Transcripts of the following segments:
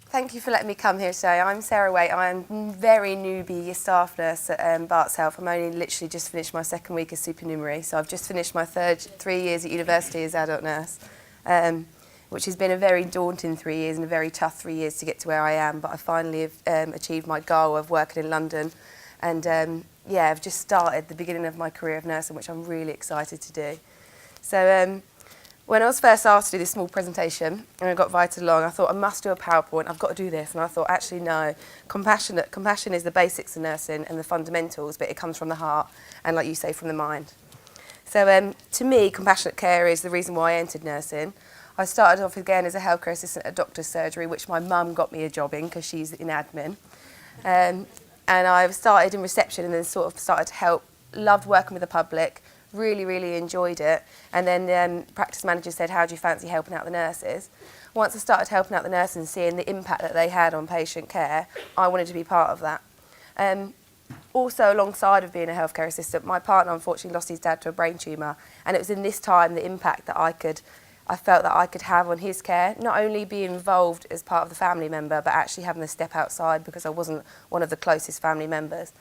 Thank you for letting me come here today. I'm Sarah Waite. I'm very newbie staff nurse at Barts Health. I'm only literally just finished my second week as supernumerary, so I've just finished my 3 years at university as adult nurse, which has been a very daunting 3 years and a very tough 3 years to get to where I am, but I finally have achieved my goal of working in London, and yeah, I've just started the beginning of my career of nursing, which I'm really excited to do. So when I was first asked to do this small presentation and I got invited along, I thought I must do a PowerPoint, I've got to do this. And I thought, actually, no, compassion is the basics of nursing and the fundamentals, but it comes from the heart and, like you say, from the mind. So to me, compassionate care is the reason why I entered nursing. I started off again as a healthcare assistant at a doctor's surgery, which my mum got me a job in because she's in admin. And I started in reception and then sort of started to help, loved working with the public, really enjoyed it, and then practice manager said, how do you fancy helping out the nurses? Once I started helping out the nurses and seeing the impact that they had on patient care, I wanted to be part of that. Also, alongside of being a healthcare assistant, my partner unfortunately lost his dad to a brain tumour, and it was in this time the impact that I felt that I could have on his care, not only be involved as part of the family member, but actually having to step outside because I wasn't one of the closest family members.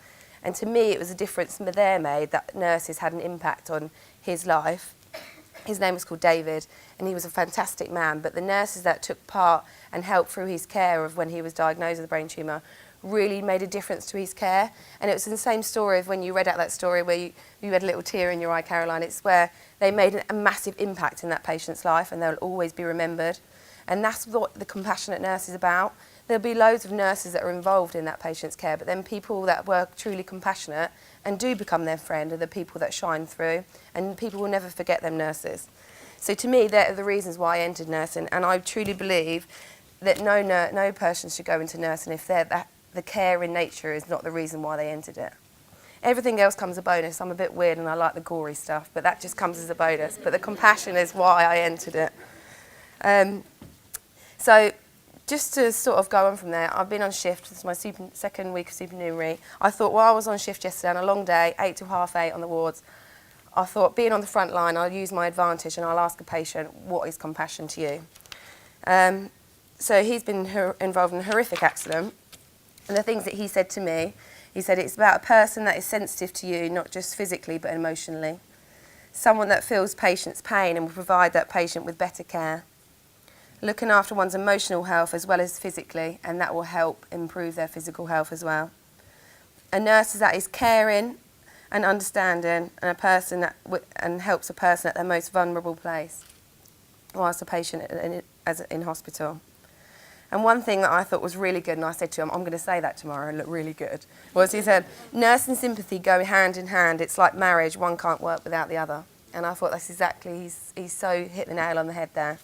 And to me, it was a difference there made that nurses had an impact on his life. His name was called David, and he was a fantastic man. But the nurses that took part and helped through his care of when he was diagnosed with a brain tumour really made a difference to his care. And it was the same story of when you read out that story where you had a little tear in your eye, Caroline. It's where they made a massive impact in that patient's life, and they'll always be remembered. And that's what the compassionate nurse is about. There'll be loads of nurses that are involved in that patient's care, but then people that were truly compassionate and do become their friend are the people that shine through, and people will never forget them nurses. So to me, they're the reasons why I entered nursing, and I truly believe that no person should go into nursing if the care in nature is not the reason why they entered it. Everything else comes a bonus. I'm a bit weird and I like the gory stuff, but that just comes as a bonus. But the compassion is why I entered it. So just to sort of go on from there, I've been on shift. This is my second week of supernumerary. I thought while I was on shift yesterday on a long day, 8 to 8:30 on the wards, I thought being on the front line, I'll use my advantage and I'll ask a patient, what is compassion to you? So he's been involved in a horrific accident. And the things that he said to me, he said it's about a person that is sensitive to you, not just physically but emotionally. Someone that feels patient's pain and will provide that patient with better care. Looking after one's emotional health as well as physically, and that will help improve their physical health as well. A nurse that is caring and understanding, and a person that helps a person at their most vulnerable place whilst a patient in hospital. And one thing that I thought was really good, and I said to him, I'm going to say that tomorrow and look really good, was he said, nurse and sympathy go hand in hand. It's like marriage, one can't work without the other. And I thought that's exactly, he's so hit the nail on the head there.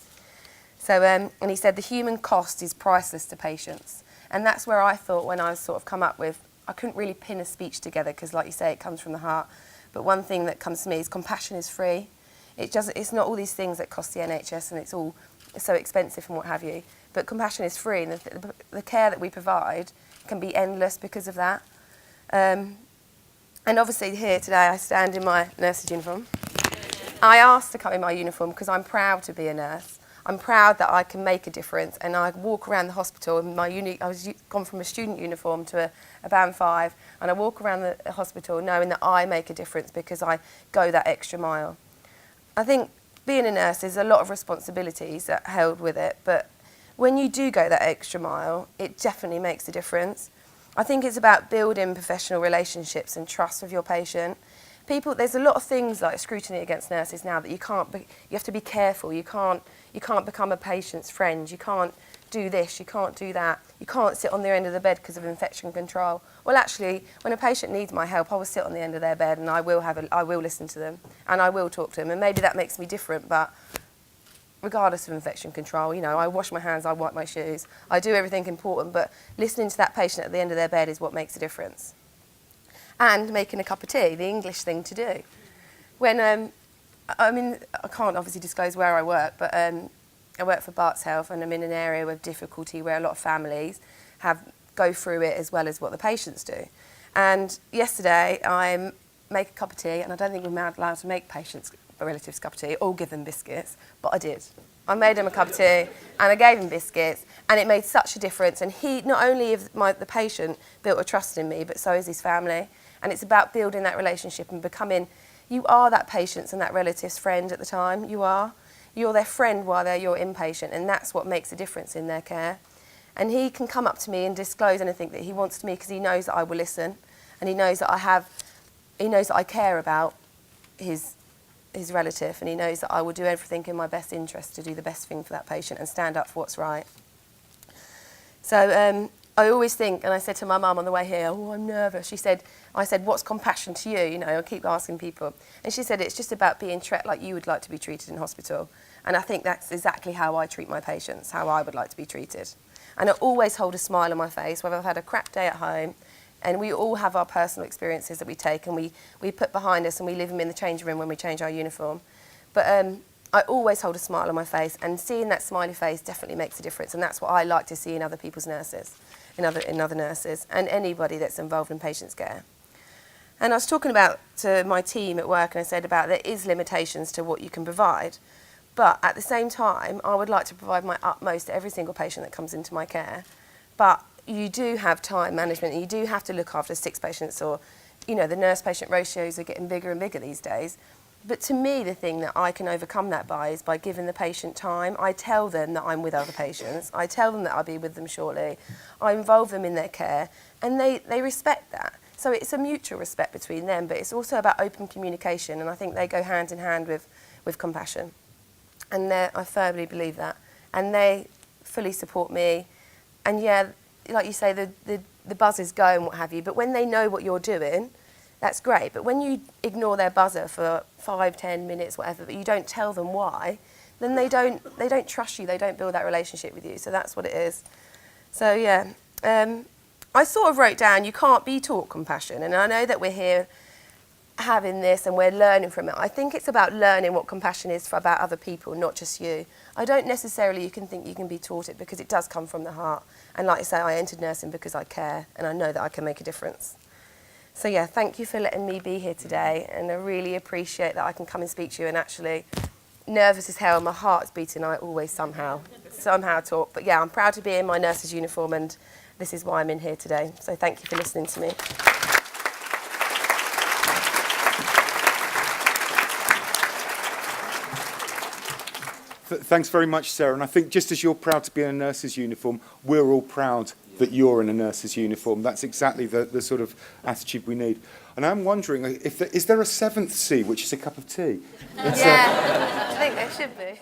So, and he said the human cost is priceless to patients. And that's where I thought when I was sort of come up with, I couldn't really pin a speech together because like you say, it comes from the heart. But one thing that comes to me is compassion is free. It's not all these things that cost the NHS and it's all so expensive and what have you. But compassion is free, and the care that we provide can be endless because of that. And obviously here today I stand in my nurse's uniform. I asked to come in my uniform because I'm proud to be a nurse. I'm proud that I can make a difference, and I walk around the hospital in my I was gone from a student uniform to a band 5, and I walk around the hospital knowing that I make a difference because I go that extra mile. I think being a nurse, there's a lot of responsibilities that are held with it, but when you do go that extra mile, it definitely makes a difference. I think it's about building professional relationships and trust with your patient. There's a lot of things like scrutiny against nurses now that you have to be careful. You can't become a patient's friend. You can't do this, you can't do that. You can't sit on their end of the bed because of infection control. Well, actually, when a patient needs my help, I will sit on the end of their bed and I will listen to them and I will talk to them. And maybe that makes me different, but regardless of infection control, I wash my hands, I wipe my shoes, I do everything important, but listening to that patient at the end of their bed is what makes a difference. And making a cup of tea, the English thing to do. When, I can't obviously disclose where I work, but I work for Barts Health and I'm in an area with difficulty where a lot of families go through it as well as what the patients do. And yesterday I make a cup of tea, and I don't think we're allowed to make patients or relatives a cup of tea or give them biscuits, but I did. I made them a cup of tea and I gave them biscuits, And it made such a difference. And he, not only have the patient built a trust in me, but so has his family. And it's about building that relationship and becoming, you are that patient's and that relative's friend at the time. You are. You're their friend while they're your inpatient, and that's what makes a difference in their care. And he can come up to me and disclose anything that he wants to me because he knows that I will listen, and he knows that I care about his relative, and he knows that I will do everything in my best interest to do the best thing for that patient and stand up for what's right. So I always think, and I said to my mum on the way here, oh, I'm nervous. I said, what's compassion to you? You know, I keep asking people. And she said, it's just about being treated like you would like to be treated in hospital. And I think that's exactly how I treat my patients, how I would like to be treated. And I always hold a smile on my face, whether I've had a crap day at home. And we all have our personal experiences that we take and we put behind us, and we leave them in the change room when we change our uniform. But I always hold a smile on my face, and seeing that smiley face definitely makes a difference. And that's what I like to see in other people's nurses, in other nurses, and anybody that's involved in patients' care. And I was talking about to my team at work, and I said about there is limitations to what you can provide. But at the same time, I would like to provide my utmost to every single patient that comes into my care. But you do have time management, and you do have to look after 6 patients, or, you know, the nurse-patient ratios are getting bigger and bigger these days. But to me, the thing that I can overcome that by is by giving the patient time. I tell them that I'm with other patients. I tell them that I'll be with them shortly. I involve them in their care, and they respect that. So it's a mutual respect between them, but it's also about open communication, and I think they go hand in hand with compassion. And I firmly believe that. And they fully support me. And yeah, like you say, the buzzers go and what have you, but when they know what you're doing, that's great. But when you ignore their buzzer for 5, 10 minutes, whatever, but you don't tell them why, then they don't trust you, they don't build that relationship with you. So that's what it is. So yeah, I sort of wrote down, you can't be taught compassion. And I know that we're here having this and we're learning from it. I think it's about learning what compassion is about other people, not just you. I don't necessarily think you can be taught it, because it does come from the heart. And like I say, I entered nursing because I care, and I know that I can make a difference. So yeah, thank you for letting me be here today, and I really appreciate that I can come and speak to you. And actually, nervous as hell, my heart's beating, I always somehow talk. But yeah, I'm proud to be in my nurse's uniform, and this is why I'm in here today. So thank you for listening to me. Thanks very much, Sarah. And I think just as you're proud to be in a nurse's uniform, we're all proud that you're in a nurse's uniform. That's exactly the sort of attitude we need. And I'm wondering, is there a 7th C, which is a cup of tea? Yeah, I think there should be.